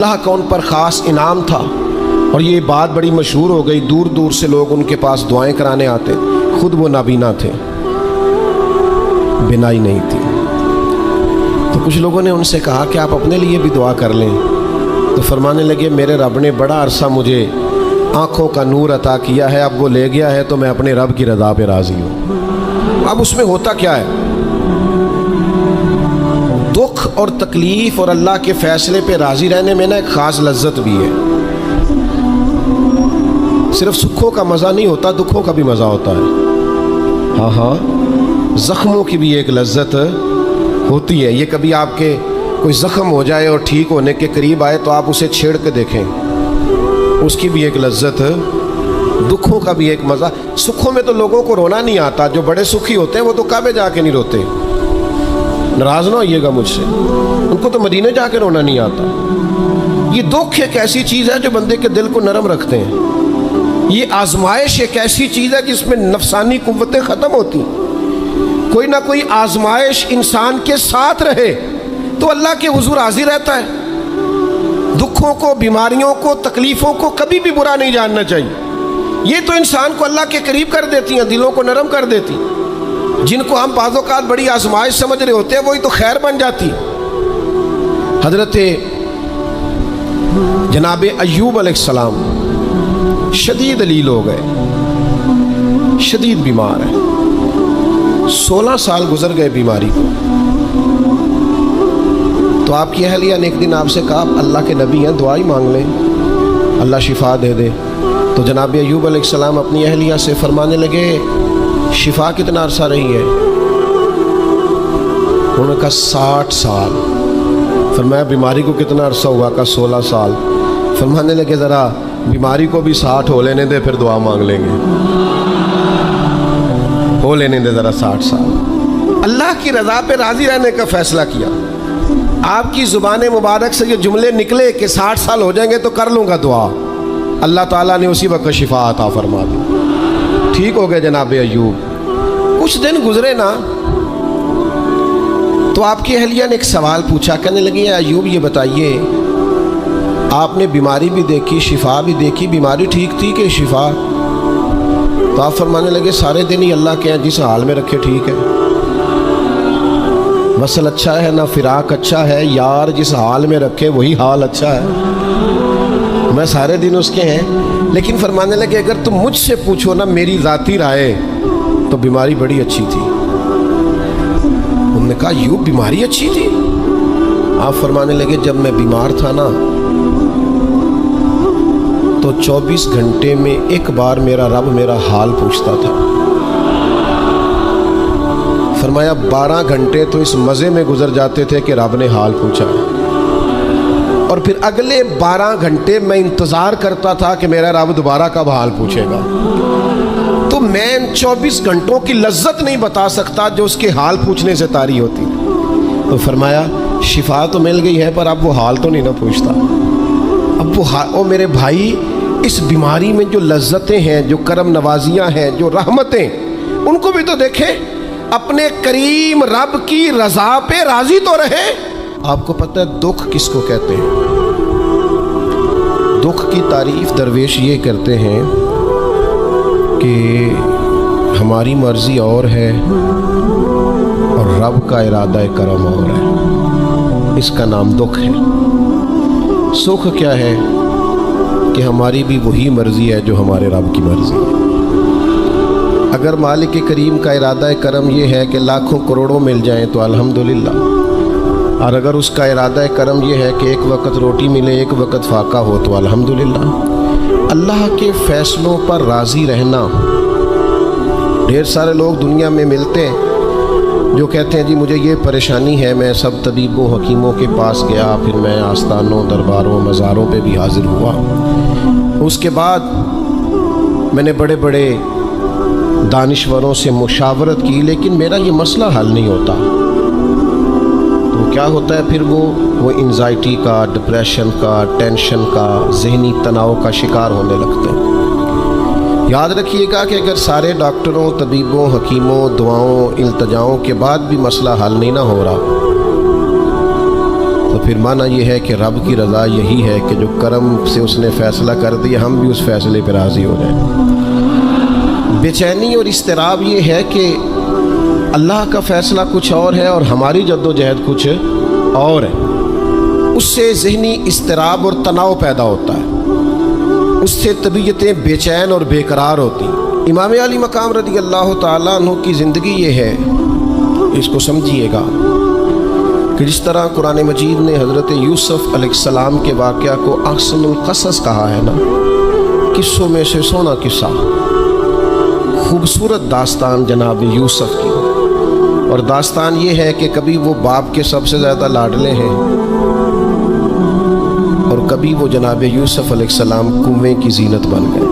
اللہ کا ان پر خاص انعام تھا، اور یہ بات بڑی مشہور ہو گئی، دور دور سے لوگ ان کے پاس دعائیں کرانے آتے، خود وہ نابینا تھے، بینائی نہیں تھی۔ تو کچھ لوگوں نے ان سے کہا کہ آپ اپنے لیے بھی دعا کر لیں، تو فرمانے لگے میرے رب نے بڑا عرصہ مجھے آنکھوں کا نور عطا کیا ہے، اب وہ لے گیا ہے تو میں اپنے رب کی رضا پہ راضی ہوں۔ اب اس میں ہوتا کیا ہے، دکھ اور تکلیف اور اللہ کے فیصلے پہ راضی رہنے میں نا ایک خاص لذت بھی ہے۔ صرف سکھوں کا مزہ نہیں ہوتا، دکھوں کا بھی مزہ ہوتا ہے۔ ہاں زخموں کی بھی ایک لذت ہوتی ہے۔ یہ کبھی آپ کے کوئی زخم ہو جائے اور ٹھیک ہونے کے قریب آئے تو آپ اسے چھیڑ کے دیکھیں، اس کی بھی ایک لذت، دکھوں کا بھی ایک مزہ۔ سکھوں میں تو لوگوں کو رونا نہیں آتا، جو بڑے سکھی ہوتے ہیں وہ تو کعبے جا کے نہیں روتے، ناراض نہ ہوئیے گا مجھ سے، ان کو تو مدینے جا کے رونا نہیں آتا۔ یہ دکھ ایک ایسی چیز ہے جو بندے کے دل کو نرم رکھتے ہیں۔ یہ آزمائش ایک ایسی چیز ہے جس میں نفسانی قوتیں ختم ہوتی۔ کوئی نہ کوئی آزمائش انسان کے ساتھ رہے تو اللہ کے حضور حاضر رہتا ہے۔ دکھوں کو، بیماریوں کو، تکلیفوں کو کبھی بھی برا نہیں جاننا چاہیے۔ یہ تو انسان کو اللہ کے قریب کر دیتی ہیں، دلوں کو نرم کر دیتی۔ جن کو ہم بعض اوقات بڑی آزمائش سمجھ رہے ہوتے ہیں وہی تو خیر بن جاتی۔ حضرت جناب ایوب علیہ السلام شدید علیل ہو گئے، شدید بیمار ہے، 16 سال گزر گئے بیماری کو۔ تو آپ کی اہلیہ نے ایک دن آپ سے کہا اللہ کے نبی ہیں، دعا ہی مانگ لیں، اللہ شفا دے دے۔ تو جناب ایوب علیہ السلام اپنی اہلیہ سے فرمانے لگے شفا کتنا عرصہ رہی ہے؟ انہوں نے کہا 60 سال۔ فرمایا بیماری کو کتنا عرصہ ہوا؟ کہا 16 سال۔ فرمانے لگے ذرا بیماری کو بھی 60 ہو لینے دے، پھر دعا مانگ لیں گے، ہو لینے دے ذرا 60 سال۔ اللہ کی رضا پہ راضی رہنے کا فیصلہ کیا۔ آپ کی زبان مبارک سے یہ جملے نکلے کہ 60 سال ہو جائیں گے تو کر لوں گا دعا، اللہ تعالیٰ نے اسی وقت شفا عطا فرما دی، ٹھیک ہو گئے جناب ایوب۔ کچھ دن گزرے نا تو آپ کی اہلیہ نے ایک سوال پوچھا، کہنے لگی ایوب یہ بتائیے آپ نے بیماری بھی دیکھی، شفا بھی دیکھی، بیماری ٹھیک تھی کہ شفا؟ تو آپ فرمانے لگے سارے دن ہی اللہ کے ہیں، جس حال میں رکھے ٹھیک ہے، وصل اچھا ہے نہ فراق اچھا ہے، یار جس حال میں رکھے وہی حال اچھا ہے، میں سارے دن اس کے ہیں۔ لیکن فرمانے لگے اگر تم مجھ سے پوچھو نا میری ذاتی رائے تو بیماری بڑی اچھی تھی۔ انہوں نے کہا یوں بیماری اچھی تھی؟ آپ فرمانے لگے جب میں بیمار تھا نا تو 24 گھنٹے میں ایک بار میرا رب میرا حال پوچھتا تھا۔ فرمایا 12 گھنٹے تو اس مزے میں گزر جاتے تھے کہ رب نے حال پوچھا ہے، اور پھر اگلے 12 گھنٹے میں انتظار کرتا تھا کہ میرا رب دوبارہ کب حال پوچھے گا۔ تو میں ان 24 گھنٹوں کی لذت نہیں بتا سکتا جو اس کے حال پوچھنے سے طاری ہوتی۔ تو فرمایا شفا تو مل گئی ہے پر اب وہ حال تو نہیں نہ پوچھتا۔ اب وہ میرے بھائی اس بیماری میں جو لذتیں ہیں، جو کرم نوازیاں ہیں، جو رحمتیں، ان کو بھی تو دیکھیں، اپنے کریم رب کی رضا پہ راضی تو رہے۔ آپ کو پتہ ہے دکھ کس کو کہتے ہیں؟ دکھ کی تعریف درویش یہ کرتے ہیں کہ ہماری مرضی اور ہے اور رب کا ارادہ کرم اور ہے، اس کا نام دکھ ہے۔ سکھ کیا ہے کہ ہماری بھی وہی مرضی ہے جو ہمارے رب کی مرضی ہے۔ اگر مالک کریم کا ارادہ کرم یہ ہے کہ لاکھوں کروڑوں مل جائیں تو الحمدللہ، اور اگر اس کا ارادہ کرم یہ ہے کہ ایک وقت روٹی ملے ایک وقت فاقہ ہو تو الحمدللہ۔ اللہ کے فیصلوں پر راضی رہنا۔ ڈھیر سارے لوگ دنیا میں ملتے ہیں جو کہتے ہیں جی مجھے یہ پریشانی ہے، میں سب طبیبوں حکیموں کے پاس گیا، پھر میں آستانوں درباروں مزاروں پہ بھی حاضر ہوا، اس کے بعد میں نے بڑے بڑے دانشوروں سے مشاورت کی، لیکن میرا یہ مسئلہ حل نہیں ہوتا۔ تو کیا ہوتا ہے پھر وہ انزائٹی کا، ڈپریشن کا، ٹینشن کا، ذہنی تناؤ کا شکار ہونے لگتے ہیں۔ یاد رکھیے گا کہ اگر سارے ڈاکٹروں، طبیبوں، حکیموں، دعاؤں، التجاؤں کے بعد بھی مسئلہ حل نہیں نہ ہو رہا تو پھر معنی یہ ہے کہ رب کی رضا یہی ہے کہ جو کرم سے اس نے فیصلہ کر دیا ہم بھی اس فیصلے پہ راضی ہو جائیں۔ بے چینی اور اضطراب یہ ہے کہ اللہ کا فیصلہ کچھ اور ہے اور ہماری جد و جہد کچھ اور ہے، اس سے ذہنی اضطراب اور تناؤ پیدا ہوتا ہے، اس سے طبیعتیں بے چین اور بے قرار ہوتی ہیں۔ امام علی مقام رضی اللہ تعالیٰ عنہ کی زندگی یہ ہے، اس کو سمجھیے گا کہ جس طرح قرآن مجید نے حضرت یوسف علیہ السلام کے واقعہ کو احسن القصص کہا ہے نا، قصوں میں سے سونا قصہ، خوبصورت داستان جناب یوسف کی، اور داستان یہ ہے کہ کبھی وہ باپ کے سب سے زیادہ لاڈلے ہیں اور کبھی وہ جناب یوسف علیہ السلام کنویں کی زینت بن گئے،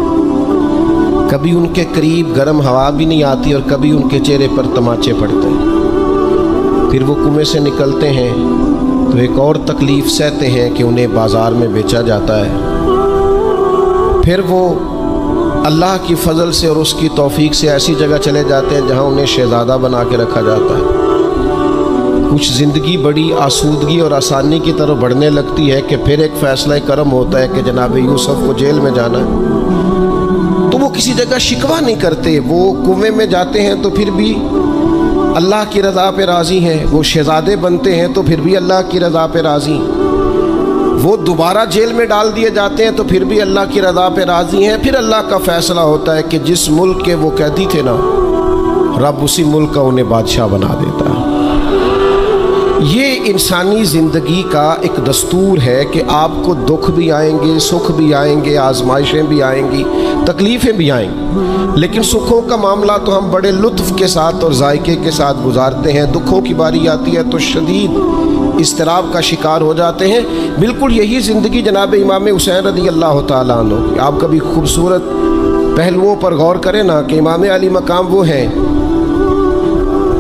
کبھی ان کے قریب گرم ہوا بھی نہیں آتی اور کبھی ان کے چہرے پر تماچے پڑتے ہیں۔ پھر وہ کنویں سے نکلتے ہیں تو ایک اور تکلیف سہتے ہیں کہ انہیں بازار میں بیچا جاتا ہے۔ پھر وہ اللہ کی فضل سے اور اس کی توفیق سے ایسی جگہ چلے جاتے ہیں جہاں انہیں شہزادہ بنا کے رکھا جاتا ہے۔ کچھ زندگی بڑی آسودگی اور آسانی کی طرف بڑھنے لگتی ہے کہ پھر ایک فیصلہ کرم ہوتا ہے کہ جناب یوسف کو جیل میں جانا ہے، تو وہ کسی جگہ شکوہ نہیں کرتے، وہ کنویں میں جاتے ہیں تو پھر بھی اللہ کی رضا پہ راضی ہیں، وہ شہزادے بنتے ہیں تو پھر بھی اللہ کی رضا پہ راضی ہیں، وہ دوبارہ جیل میں ڈال دیے جاتے ہیں تو پھر بھی اللہ کی رضا پہ راضی ہیں۔ پھر اللہ کا فیصلہ ہوتا ہے کہ جس ملک کے وہ قیدی تھے نا، رب اسی ملک کا انہیں بادشاہ بنا دیتا ہے۔ یہ انسانی زندگی کا ایک دستور ہے کہ آپ کو دکھ بھی آئیں گے، سکھ بھی آئیں گے، آزمائشیں بھی آئیں گی، تکلیفیں بھی آئیں گی، لیکن سکھوں کا معاملہ تو ہم بڑے لطف کے ساتھ اور ذائقے کے ساتھ گزارتے ہیں، دکھوں کی باری آتی ہے تو شدید اضطراب کا شکار ہو جاتے ہیں۔ بالکل یہی زندگی جناب امام حسین رضی اللہ تعالیٰ عنہ کی۔ آپ کبھی خوبصورت پہلوؤں پر غور کریں نا کہ امام علی مقام وہ ہیں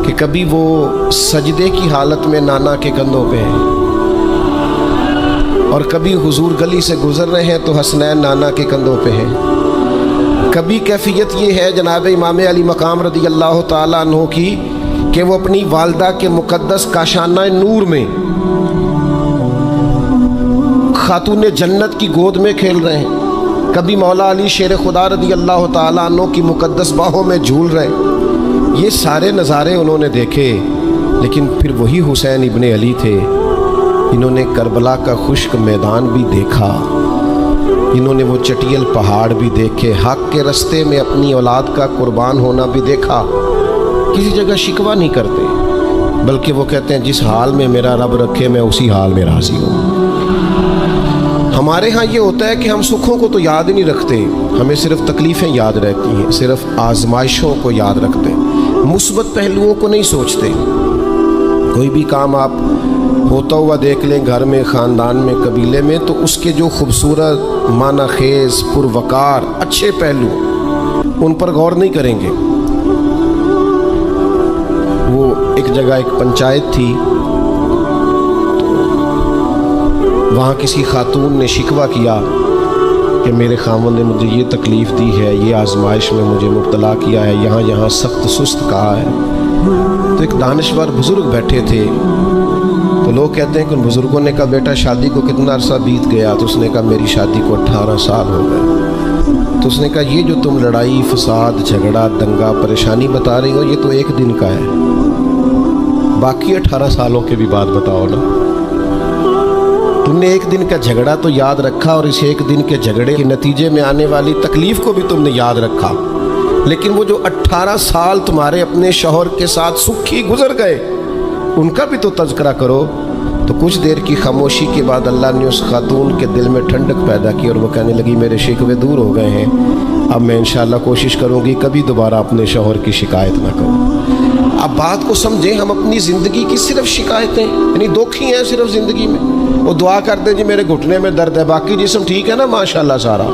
کہ کبھی وہ سجدے کی حالت میں نانا کے کندھوں پہ ہیں اور کبھی حضور گلی سے گزر رہے ہیں تو حسنین نانا کے کندھوں پہ ہیں۔ کبھی کیفیت یہ ہے جناب امام علی مقام رضی اللہ تعالیٰ عنہ کی کہ وہ اپنی والدہ کے مقدس کاشانہ نور میں خاتون جنت کی گود میں کھیل رہے ہیں، کبھی مولا علی شیر خدا رضی اللہ تعالیٰ عنہ کی مقدس باہوں میں جھول رہے ہیں۔ یہ سارے نظارے انہوں نے دیکھے، لیکن پھر وہی حسین ابن علی تھے، انہوں نے کربلا کا خشک میدان بھی دیکھا، انہوں نے وہ چٹیل پہاڑ بھی دیکھے، حق کے رستے میں اپنی اولاد کا قربان ہونا بھی دیکھا۔ کسی جگہ شکوہ نہیں کرتے، بلکہ وہ کہتے ہیں جس حال میں میرا رب رکھے میں اسی حال میں راضی ہوں۔ ہمارے ہاں یہ ہوتا ہے کہ ہم سکھوں کو تو یاد ہی نہیں رکھتے، ہمیں صرف تکلیفیں یاد رہتی ہیں، صرف آزمائشوں کو یاد رکھتے ہیں، مثبت پہلوؤں کو نہیں سوچتے۔ کوئی بھی کام آپ ہوتا ہوا دیکھ لیں گھر میں، خاندان میں، قبیلے میں، تو اس کے جو خوبصورت، معنی خیز، پروقار، اچھے پہلو، ان پر غور نہیں کریں گے۔ وہ ایک جگہ ایک پنچایت تھی، وہاں کسی خاتون نے شکوہ کیا کہ میرے خاوند نے مجھے یہ تکلیف دی ہے، یہ آزمائش میں مجھے مبتلا کیا ہے، یہاں سخت سست کہا ہے۔ تو ایک دانشور بزرگ بیٹھے تھے، تو لوگ کہتے ہیں کہ ان بزرگوں نے کہا بیٹا شادی کو کتنا عرصہ بیت گیا؟ تو اس نے کہا میری شادی کو 18 سال ہو گئے۔ تو اس نے کہا یہ جو تم لڑائی، فساد، جھگڑا، دنگا، پریشانی بتا رہی ہو، یہ تو ایک دن کا ہے، باقی 18 سالوں کے بھی بات بتاؤ نا۔ تم نے ایک دن کا جھگڑا تو یاد رکھا اور اس ایک دن کے جھگڑے کے نتیجے میں آنے والی تکلیف کو بھی تم نے یاد رکھا، لیکن وہ جو 18 سال تمہارے اپنے شوہر کے ساتھ سکھی گزر گئے ان کا بھی تو تذکرہ کرو۔ تو کچھ دیر کی خاموشی کے بعد اللہ نے اس خاتون کے دل میں ٹھنڈک پیدا کی اور وہ کہنے لگی میرے شکوے دور ہو گئے ہیں، اب میں انشاءاللہ کوشش کروں گی کبھی دوبارہ اپنے شوہر کی شکایت نہ کروں۔ اب بات کو سمجھیں، ہم اپنی زندگی کی صرف شکایتیں، یعنی دکھ ہی ہیں صرف زندگی میں، وہ دعا کرتے جی میرے گھٹنے میں درد ہے، باقی جسم ٹھیک ہے نا ماشاءاللہ سارا،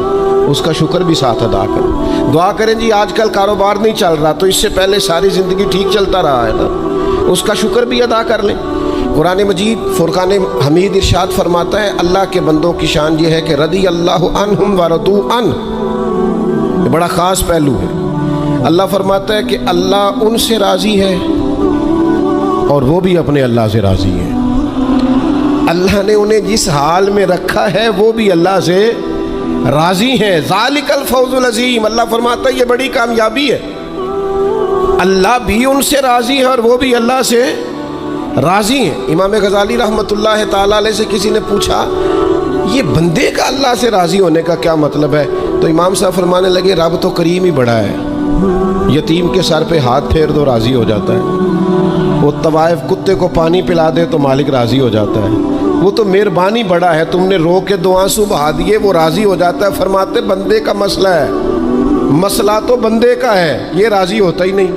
اس کا شکر بھی ساتھ ادا کریں۔ دعا کریں جی آج کل کاروبار نہیں چل رہا، تو اس سے پہلے ساری زندگی ٹھیک چلتا رہا ہے نا، اس کا شکر بھی ادا کر لیں۔ قرآن مجید فرقان حمید ارشاد فرماتا ہے اللہ کے بندوں کی شان یہ ہے کہ رضی اللہ عنہم ورضوا عنہ، یہ بڑا خاص پہلو ہے۔ اللہ فرماتا ہے کہ اللہ ان سے راضی ہے اور وہ بھی اپنے اللہ سے راضی ہیں۔ اللہ نے انہیں جس حال میں رکھا ہے وہ بھی اللہ سے راضی ہیں. ذالک الفوز العظیم. اللہ فرماتا ہے یہ بڑی کامیابی ہے. اللہ بھی ان سے راضی ہے اور وہ بھی اللہ سے راضی ہیں. امام غزالی رحمۃ اللہ تعالیٰ علیہ سے کسی نے پوچھا یہ بندے کا اللہ سے راضی ہونے کا کیا مطلب ہے؟ تو امام صاحب فرمانے لگے رب تو کریم ہی بڑا ہے. یتیم کے سر پہ ہاتھ پھیر دو راضی ہو جاتا ہے. وہ طوائف کتے کو پانی پلا دے تو مالک راضی ہو جاتا ہے. وہ تو مہربانی بڑا ہے, تم نے رو کے دو آنسو بہا دیے وہ راضی ہو جاتا ہے. فرماتے بندے کا مسئلہ ہے, مسئلہ تو بندے کا ہے, یہ راضی ہوتا ہی نہیں.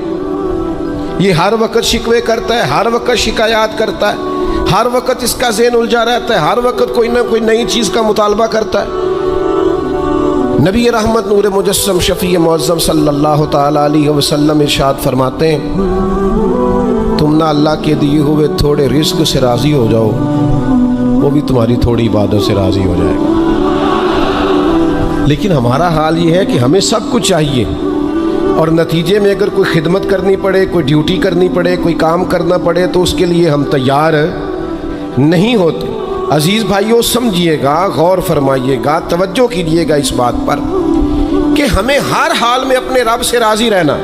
یہ ہر وقت شکوے کرتا ہے, ہر وقت شکایات کرتا ہے, ہر وقت اس کا ذہن الجھا رہتا ہے, ہر وقت کوئی نہ کوئی نئی چیز کا مطالبہ کرتا ہے. نبی رحمت نور مجسم شفیع معظم صلی اللہ تعالیٰ علیہ وسلم ارشاد فرماتے ہیں تم نہ اللہ کے دیے ہوئے تھوڑے رزق سے راضی ہو جاؤ, وہ بھی تمہاری تھوڑی عبادت سے راضی ہو جائے گا. لیکن ہمارا حال یہ ہے کہ ہمیں سب کچھ چاہیے اور نتیجے میں اگر کوئی خدمت کرنی پڑے, کوئی ڈیوٹی کرنی پڑے, کوئی کام کرنا پڑے تو اس کے لیے ہم تیار نہیں ہوتے. عزیز بھائیوں سمجھیے گا, غور فرمائیے گا, توجہ کیجیے گا اس بات پر کہ ہمیں ہر حال میں اپنے رب سے راضی رہنا.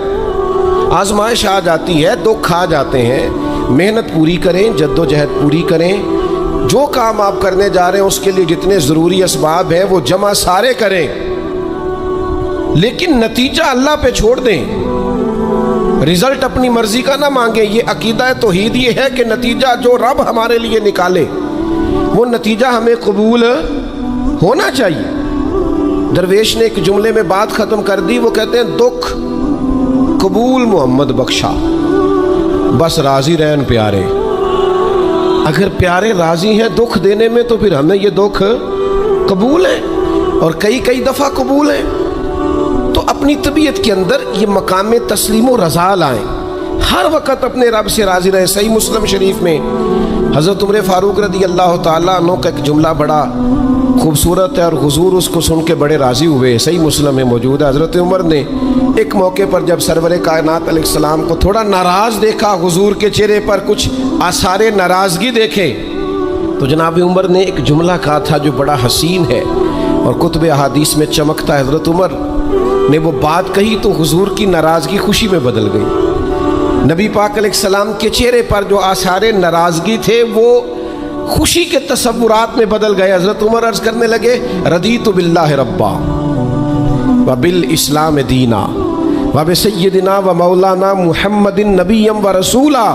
آزمائش آ جاتی ہے, دکھ آ جاتے ہیں, محنت پوری کریں, جد و جہد پوری کریں, جو کام آپ کرنے جا رہے ہیں اس کے لیے جتنے ضروری اسباب ہیں وہ جمع سارے کریں, لیکن نتیجہ اللہ پہ چھوڑ دیں. رزلٹ اپنی مرضی کا نہ مانگیں. یہ عقیدہ توحید یہ ہے کہ نتیجہ جو رب ہمارے لیے نکالے وہ نتیجہ ہمیں قبول ہونا چاہیے. درویش نے ایک جملے میں بات ختم کر دی, وہ کہتے ہیں دکھ قبول محمد بخشا, بس راضی رہن پیارے. اگر پیارے راضی ہیں دکھ دینے میں تو پھر ہمیں یہ دکھ قبول ہے اور کئی دفعہ قبول ہے. تو اپنی طبیعت کے اندر یہ مقام تسلیم و رضا لائیں, ہر وقت اپنے رب سے راضی رہیں. صحیح مسلم شریف میں حضرت عمر فاروق رضی اللہ تعالیٰ عنہ کا ایک جملہ بڑا خوبصورت ہے اور حضور اس کو سن کے بڑے راضی ہوئے. صحیح مسلم میں موجود ہے. حضرت عمر نے ایک موقع پر جب سرور کائنات علیہ السلام کو تھوڑا ناراض دیکھا, حضور کے چہرے پر کچھ آثار ناراضگی دیکھے, تو جناب عمر نے ایک جملہ کہا تھا جو بڑا حسین ہے اور کتب احادیث میں چمکتا ہے. حضرت عمر نے وہ بات کہی تو حضور کی ناراضگی خوشی میں بدل گئی. نبی پاک علیہ السلام کے چہرے پر جو آثار ناراضگی تھے وہ خوشی کے تصورات میں بدل گئے. حضرت عمر عرض کرنے لگے رضیت باللہ ربا وبالاسلام دینا وبسیدنا ومولانا محمد نبی و رسولا.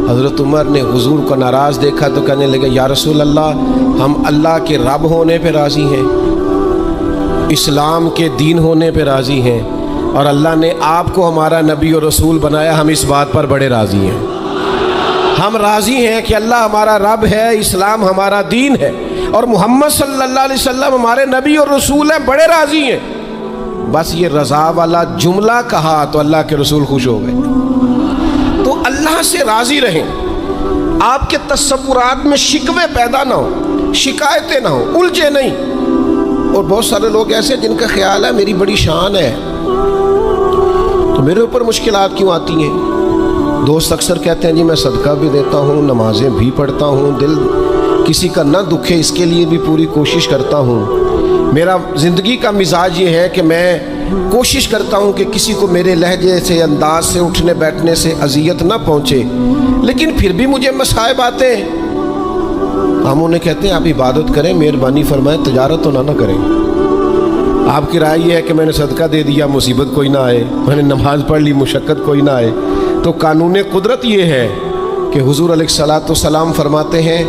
حضرت عمر نے حضور کو ناراض دیکھا تو کہنے لگے یا رسول اللہ, ہم اللہ کے رب ہونے پہ راضی ہیں, اسلام کے دین ہونے پہ راضی ہیں, اور اللہ نے آپ کو ہمارا نبی اور رسول بنایا, ہم اس بات پر بڑے راضی ہیں. ہم راضی ہیں کہ اللہ ہمارا رب ہے, اسلام ہمارا دین ہے, اور محمد صلی اللہ علیہ وسلم ہمارے نبی اور رسول ہیں, بڑے راضی ہیں. بس یہ رضا والا جملہ کہا تو اللہ کے رسول خوش ہو گئے. تو اللہ سے راضی رہیں, آپ کے تصورات میں شکوے پیدا نہ ہو, شکایتیں نہ ہو, الجھے نہیں. اور بہت سارے لوگ ایسے جن کا خیال ہے میری بڑی شان ہے تو میرے اوپر مشکلات کیوں آتی ہیں. دوست اکثر کہتے ہیں جی میں صدقہ بھی دیتا ہوں, نمازیں بھی پڑھتا ہوں, دل کسی کا نہ دکھے اس کے لیے بھی پوری کوشش کرتا ہوں. میرا زندگی کا مزاج یہ ہے کہ میں کوشش کرتا ہوں کہ کسی کو میرے لہجے سے, انداز سے, اٹھنے بیٹھنے سے اذیت نہ پہنچے, لیکن پھر بھی مجھے مصائب آتے ہیں. ہم انہیں کہتے ہیں آپ عبادت کریں, مہربانی فرمائیں, تجارت تو نہ کریں. آپ کی رائے یہ ہے کہ میں نے صدقہ دے دیا مصیبت کوئی نہ آئے, میں نے نماز پڑھ لی مشقت کوئی نہ آئے. تو قانون قدرت یہ ہے کہ حضور علیہ الصلوۃ والسلام فرماتے ہیں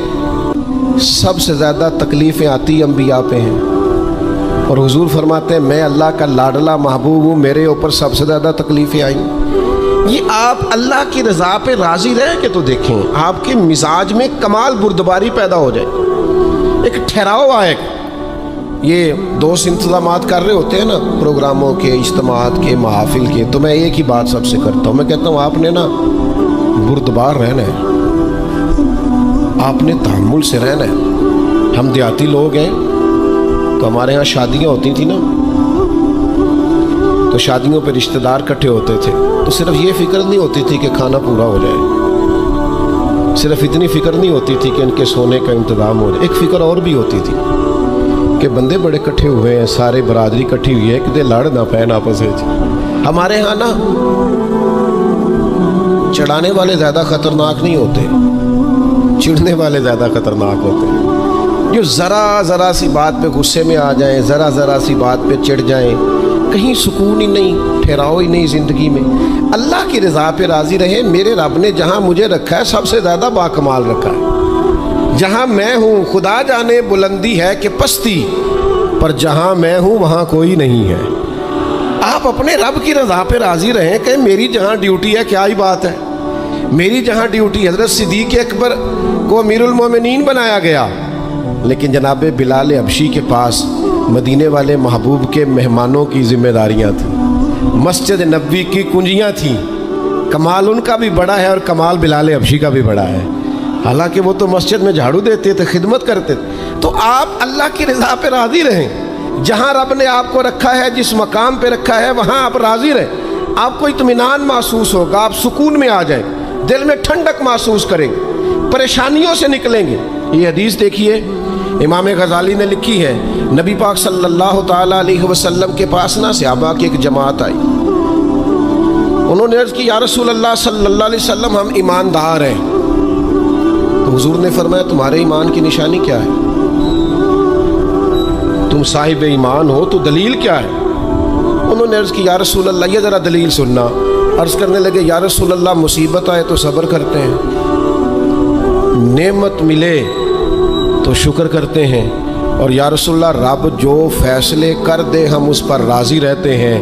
سب سے زیادہ تکلیفیں آتی انبیاء پہ ہیں, اور حضور فرماتے ہیں میں اللہ کا لاڈلا محبوب ہوں, میرے اوپر سب سے زیادہ تکلیفیں آئیں. یہ آپ اللہ کی رضا پہ راضی رہیں کہ تو دیکھیں آپ کے مزاج میں کمال بردباری پیدا ہو جائے, ایک ٹھہراؤ آئے. یہ دوست انتظامات کر رہے ہوتے ہیں نا پروگراموں کے, اجتماعات کے, محافل کے, تو میں ایک ہی بات سب سے کرتا ہوں, میں کہتا ہوں آپ نے نا بردبار رہنا ہے, آپ نے تحمل سے رہنا ہے. ہم دیہاتی لوگ ہیں تو ہمارے ہاں شادیاں ہوتی تھیں نا, تو شادیوں پہ رشتہ دار اکٹھے ہوتے تھے, تو صرف یہ فکر نہیں ہوتی تھی کہ کھانا پورا ہو جائے, صرف اتنی فکر نہیں ہوتی تھی کہ ان کے سونے کا انتظام ہو جائے، ایک فکر اور بھی ہوتی تھی کہ بندے بڑے کٹھے ہوئے ہیں، سارے برادری کٹھی ہوئی ہے، کہ لڑ نہ پین آپس میں۔ ہمارے ہاں نا چڑھانے والے زیادہ خطرناک نہیں ہوتے، چڑھنے والے زیادہ خطرناک ہوتے ہیں، جو ذرا سی بات پہ غصے میں آ جائیں، ذرا سی بات پہ چڑھ جائیں، کہیں سکون ہی نہیں، ٹھہراؤ ہی نہیں زندگی میں۔ اللہ کی رضا پہ راضی رہیں۔ میرے رب نے جہاں مجھے رکھا ہے سب سے زیادہ باکمال رکھا ہے، جہاں میں ہوں خدا جانے بلندی ہے کہ پستی، پر جہاں میں ہوں وہاں کوئی نہیں ہے۔ آپ اپنے رب کی رضا پہ راضی رہیں کہ میری جہاں ڈیوٹی ہے، کیا ہی بات ہے، میری جہاں ڈیوٹی، حضرت صدیق اکبر کو امیر المومنین بنایا گیا، لیکن جناب بلال حبشی کے پاس مدینے والے محبوب کے مہمانوں کی ذمہ داریاں تھیں، مسجد نبوی کی کنجیاں تھیں۔ کمال ان کا بھی بڑا ہے اور کمال بلال حبشی کا بھی بڑا ہے، حالانکہ وہ تو مسجد میں جھاڑو دیتے تھے، خدمت کرتے تھے۔ تو آپ اللہ کی رضا پہ راضی رہیں، جہاں رب نے آپ کو رکھا ہے، جس مقام پہ رکھا ہے وہاں آپ راضی رہیں۔ آپ کو اطمینان محسوس ہوگا، آپ سکون میں آ جائیں، دل میں ٹھنڈک محسوس کریں گے، پریشانیوں سے نکلیں گے۔ یہ حدیث دیکھیے امام غزالی نے لکھی ہے، نبی پاک صلی اللہ تعالیٰ علیہ وسلم کے پاس نا صحابہ کی ایک جماعت آئی، انہوں نے عرض کی یا رسول اللہ صلی اللہ علیہ وسلم ہم ایماندار ہیں۔ تو حضور نے فرمایا تمہارے ایمان کی نشانی کیا ہے؟ تم صاحب ایمان ہو تو دلیل کیا ہے؟ انہوں نے عرض کی یا رسول اللہ، یہ ذرا دلیل سننا۔ عرض کرنے لگے یا رسول اللہ مصیبت آئے تو صبر کرتے ہیں، نعمت ملے تو شکر کرتے ہیں، اور یا رسول اللہ رب جو فیصلے کر دے ہم اس پر راضی رہتے ہیں۔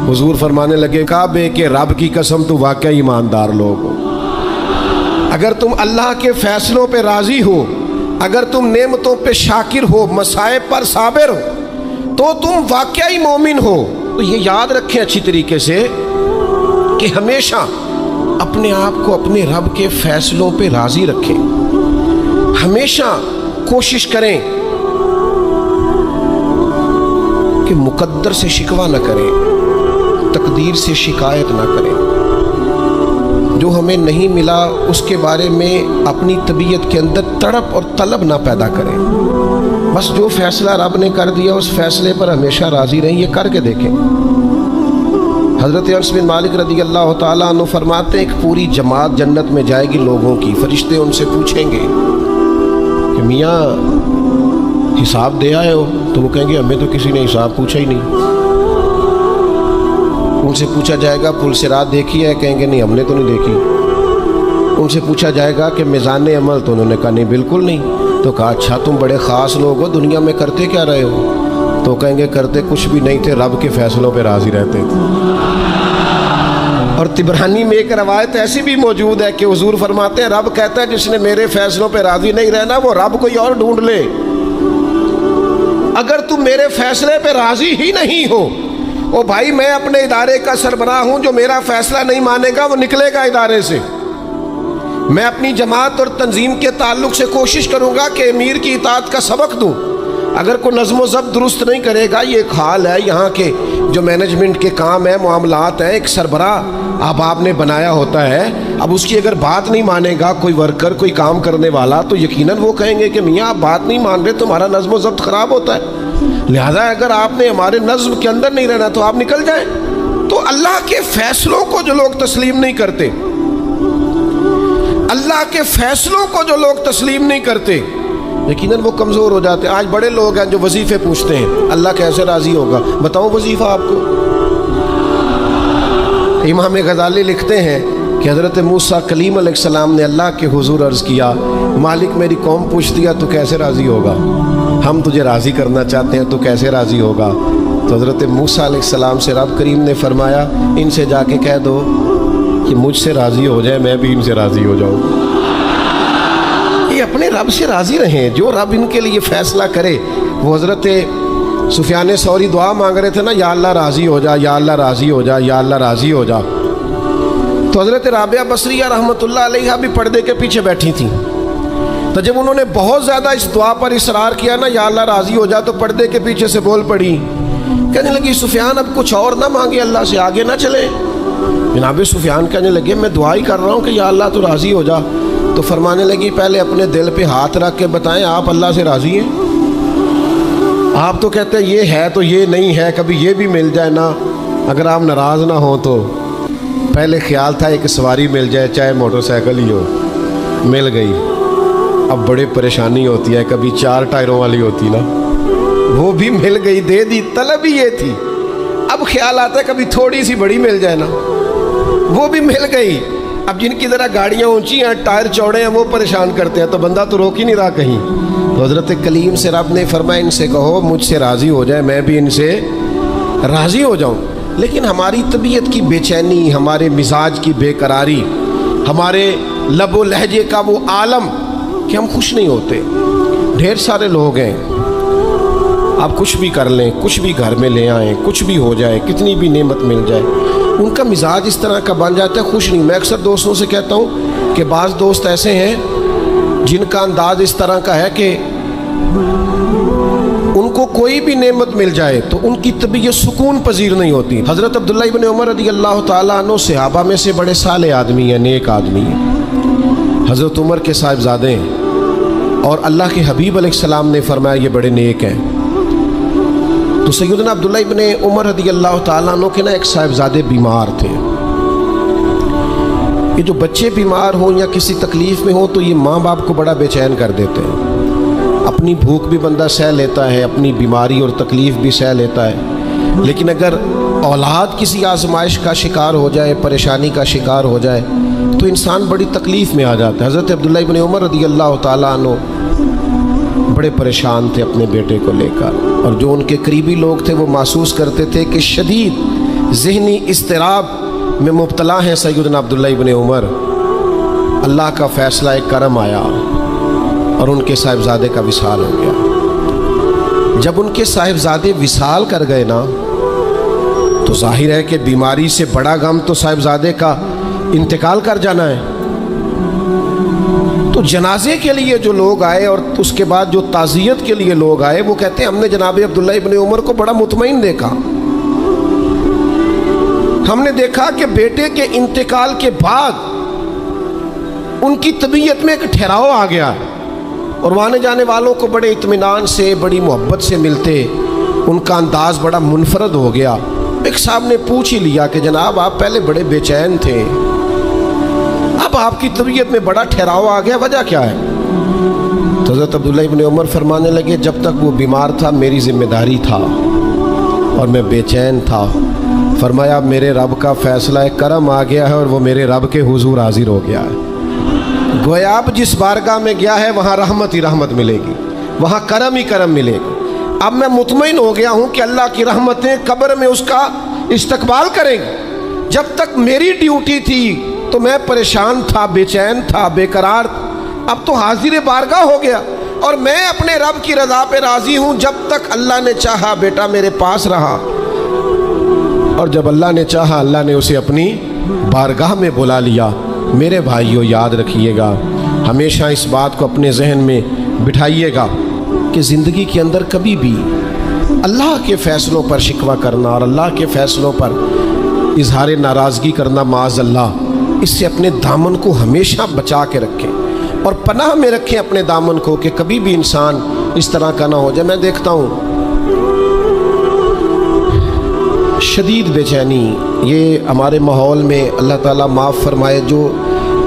حضور فرمانے لگے کعبے کے رب کی قسم تو واقعی ایماندار لوگ ہو، اگر تم اللہ کے فیصلوں پہ راضی ہو، اگر تم نعمتوں پہ شاکر ہو، مصائب پر صابر ہو، تو تم واقعی مومن ہو۔ تو یہ یاد رکھیں اچھی طریقے سے کہ ہمیشہ اپنے آپ کو اپنے رب کے فیصلوں پہ راضی رکھیں، ہمیشہ کوشش کریں کہ مقدر سے شکوہ نہ کریں، تقدیر سے شکایت نہ کریں، جو ہمیں نہیں ملا اس کے بارے میں اپنی طبیعت کے اندر تڑپ اور طلب نہ پیدا کریں۔ بس جو فیصلہ رب نے کر دیا اس فیصلے پر ہمیشہ راضی رہیں۔ یہ کر کے دیکھیں۔ حضرت انس بن مالک رضی اللہ تعالیٰ عنہ فرماتے ہیں ایک پوری جماعت جنت میں جائے گی لوگوں کی، فرشتے ان سے پوچھیں گے کہ میاں حساب دے آئے ہو؟ تو وہ کہیں گے ہمیں تو کسی نے حساب پوچھا ہی نہیں۔ ان سے پوچھا جائے گا پل صراط دیکھی ہے؟ کہیں گے نہیں ہم نے تو نہیں دیکھی۔ ان سے پوچھا جائے گا کہ میزان عمل؟ تو انہوں نے کہا نہیں بالکل نہیں۔ تو کہا اچھا تم بڑے خاص لوگ ہو، دنیا میں کرتے کیا رہے ہو؟ تو کہیں گے کرتے کچھ بھی نہیں تھے، رب کے فیصلوں پہ راضی رہتے تھے۔ اور طبرانی میں ایک روایت ایسی بھی موجود ہے کہ حضور فرماتے ہیں رب کہتا ہے جس نے میرے فیصلوں پہ راضی نہیں رہنا وہ رب کوئی اور ڈھونڈ لے۔ اگر تم میرے فیصلے پہ راضی ہی نہیں ہو، او بھائی میں اپنے ادارے کا سربراہ ہوں، جو میرا فیصلہ نہیں مانے گا وہ نکلے گا ادارے سے۔ میں اپنی جماعت اور تنظیم کے تعلق سے کوشش کروں گا کہ امیر کی اطاعت کا سبق دوں۔ اگر کوئی نظم و ضبط درست نہیں کرے گا، یہ ایک حال ہے یہاں کے جو مینجمنٹ کے کام ہے، معاملات ہیں، ایک سربراہ آپ نے بنایا ہوتا ہے، اب اس کی اگر بات نہیں مانے گا کوئی ورکر، کوئی کام کرنے والا، تو یقیناً وہ کہیں گے کہ میاں آپ بات نہیں مان رہے، تمہارا نظم و ضبط خراب ہوتا ہے، لہذا اگر آپ نے ہمارے نظم کے اندر نہیں رہنا تو آپ نکل جائیں۔ تو اللہ کے فیصلوں کو جو لوگ تسلیم نہیں کرتے، اللہ کے فیصلوں کو جو لوگ تسلیم نہیں کرتے، یقیناً وہ کمزور ہو جاتے ہیں۔ آج بڑے لوگ ہیں جو وظیفے پوچھتے ہیں اللہ کیسے راضی ہوگا، بتاؤں وظیفہ آپ کو؟ امام غزالی لکھتے ہیں کہ حضرت موسیٰ کلیم علیہ السلام نے اللہ کے حضور عرض کیا مالک میری قوم پوچھتی ہے تو کیسے راضی ہوگا، ہم تجھے راضی کرنا چاہتے ہیں تو کیسے راضی ہوگا؟ تو حضرت موسیٰ علیہ السلام سے رب کریم نے فرمایا ان سے جا کے کہہ دو کہ مجھ سے راضی ہو جائے میں بھی ان سے راضی ہو جاؤں۔ یہ اپنے رب سے راضی رہیں، جو رب ان کے لیے فیصلہ کرے۔ وہ حضرت سفیان ثوری دعا مانگ رہے تھے نا، یا اللہ راضی ہو جا، یا اللہ راضی ہو جا، یا اللہ راضی ہو جا۔ تو حضرت رابعہ بصریہ رحمۃ اللہ علیہ بھی پردے کے پیچھے بیٹھی تھیں، تو جب انہوں نے بہت زیادہ اس دعا پر اصرار کیا نا یا اللہ راضی ہو جا، تو پردے کے پیچھے سے بول پڑی، کہنے لگی سفیان اب کچھ اور نہ مانگے، اللہ سے آگے نہ چلے۔ جناب سفیان کہنے لگے میں دعا ہی کر رہا ہوں کہ یا اللہ تو راضی ہو جا۔ تو فرمانے لگی پہلے اپنے دل پہ ہاتھ رکھ کے بتائیں آپ اللہ سے راضی ہیں؟ آپ تو کہتے ہیں یہ ہے تو یہ نہیں ہے، کبھی یہ بھی مل جائے نا، اگر آپ ناراض نہ ہوں تو۔ پہلے خیال تھا ایک سواری مل جائے، چاہے موٹر سائیکل ہی ہو، مل گئی۔ اب بڑی پریشانی ہوتی ہے، کبھی 4 ٹائروں والی ہوتی نا، وہ بھی مل گئی، دے دی، طلب ہی یہ تھی۔ اب خیال آتا ہے کبھی تھوڑی سی بڑی مل جائے نا، وہ بھی مل گئی۔ اب جن کی ذرا گاڑیاں اونچی ہیں، ٹائر چوڑے ہیں، وہ پریشان کرتے ہیں، تو بندہ تو روک ہی نہیں رہا کہیں۔ تو حضرت کلیم سے رب نے فرمایا ان سے کہو مجھ سے راضی ہو جائے، میں بھی ان سے راضی ہو جاؤں۔ لیکن ہماری طبیعت کی بے چینی، ہمارے مزاج کی بے قراری، ہمارے لب و لہجے کا وہ عالم کہ ہم خوش نہیں ہوتے۔ ڈھیر سارے لوگ ہیں، آپ کچھ بھی کر لیں، کچھ بھی گھر میں لے آئیں، کچھ بھی ہو جائے، کتنی بھی نعمت مل جائے، ان کا مزاج اس طرح کا بن جاتا ہے، خوش نہیں۔ میں اکثر دوستوں سے کہتا ہوں کہ بعض دوست ایسے ہیں جن کا انداز اس طرح کا ہے کہ ان کو کوئی بھی نعمت مل جائے تو ان کی طبیعت سکون پذیر نہیں ہوتی۔ حضرت عبداللہ ابن عمر رضی اللہ تعالیٰ عنہ صحابہ میں سے بڑے صالح آدمی ہیں، نیک آدمی ہیں، حضرت عمر کے صاحبزادے ہیں، اور اللہ کے حبیب علیہ السلام نے فرمایا یہ بڑے نیک ہیں۔ تو سیدنا عبداللہ ابن عمر رضی اللہ تعالیٰ عنہ کے نا ایک صاحبزادے بیمار تھے۔ یہ جو بچے بیمار ہوں یا کسی تکلیف میں ہوں تو یہ ماں باپ کو بڑا بے چین کر دیتے ہیں۔ اپنی بھوک بھی بندہ سہ لیتا ہے، اپنی بیماری اور تکلیف بھی سہ لیتا ہے، لیکن اگر اولاد کسی آزمائش کا شکار ہو جائے، پریشانی کا شکار ہو جائے تو انسان بڑی تکلیف میں آ جاتا ہے۔ حضرت عبداللہ ابن عمر رضی اللہ تعالیٰ عنہ بڑے پریشان تھے اپنے بیٹے کو لے کر، اور جو ان کے قریبی لوگ تھے وہ محسوس کرتے تھے کہ شدید ذہنی اضطراب میں مبتلا ہیں سیدنا عبداللہ ابن عمر۔ اللہ کا فیصلہ کرم آیا اور ان کے صاحبزادے کا وصال ہو گیا۔ جب ان کے صاحبزادے وصال کر گئے نا تو ظاہر ہے کہ بیماری سے بڑا غم تو صاحبزادے کا انتقال کر جانا ہے۔ تو جنازے کے لیے جو لوگ آئے اور اس کے بعد جو تعزیت کے لیے لوگ آئے وہ کہتے ہیں ہم نے جناب عبداللہ ابن عمر کو بڑا مطمئن دیکھا، ہم نے دیکھا کہ بیٹے کے انتقال کے بعد ان کی طبیعت میں ایک ٹھہراؤ آ گیا، اور آنے جانے والوں کو بڑے اطمینان سے، بڑی محبت سے ملتے، ان کا انداز بڑا منفرد ہو گیا۔ ایک صاحب نے پوچھ ہی لیا کہ جناب آپ پہلے بڑے بے چین تھے، اب آپ کی طبیعت میں بڑا ٹھہراؤ آ گیا، وجہ کیا ہے؟ تو حضرت عبداللہ ابن عمر فرمانے لگے جب تک وہ بیمار تھا میری ذمہ داری تھا اور میں بے چین تھا۔ فرمایا اب میرے رب کا فیصلہ کرم آ گیا ہے اور وہ میرے رب کے حضور حاضر ہو گیا ہے۔ گویا اب جس بارگاہ میں گیا ہے وہاں رحمت ہی رحمت ملے گی، وہاں کرم ہی کرم ملے گا۔ اب میں مطمئن ہو گیا ہوں کہ اللہ کی رحمتیں قبر میں اس کا استقبال کریں گی۔ جب تک میری ڈیوٹی تھی تو میں پریشان تھا، بے چین تھا، بے قرار، اب تو حاضر بارگاہ ہو گیا اور میں اپنے رب کی رضا پہ راضی ہوں۔ جب تک اللہ نے چاہا بیٹا میرے پاس رہا، اور جب اللہ نے چاہا اللہ نے اسے اپنی بارگاہ میں بلا لیا۔ میرے بھائیو یاد رکھیے گا، ہمیشہ اس بات کو اپنے ذہن میں بٹھائیے گا کہ زندگی کے اندر کبھی بھی اللہ کے فیصلوں پر شکوہ کرنا اور اللہ کے فیصلوں پر اظہار ناراضگی کرنا معاذ اللہ، اس سے اپنے دامن کو ہمیشہ بچا کے رکھیں اور پناہ میں رکھیں اپنے دامن کو کہ کبھی بھی انسان اس طرح کا نہ ہو جائے۔ میں دیکھتا ہوں شدید بے چینی یہ ہمارے ماحول میں، اللہ تعالیٰ معاف فرمائے، جو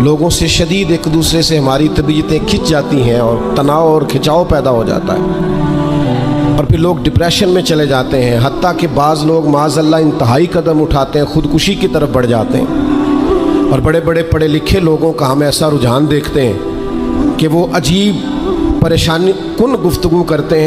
لوگوں سے شدید ایک دوسرے سے ہماری طبیعتیں کھنچ جاتی ہیں اور تناؤ اور کھنچاؤ پیدا ہو جاتا ہے، اور پھر لوگ ڈپریشن میں چلے جاتے ہیں، حتیٰ کہ بعض لوگ معاذ اللہ انتہائی قدم اٹھاتے ہیں، خودکشی کی طرف بڑھ جاتے ہیں، اور بڑے بڑے پڑھے لکھے لوگوں کا ہم ایسا رجحان دیکھتے ہیں کہ وہ عجیب پریشانی کن گفتگو کرتے ہیں۔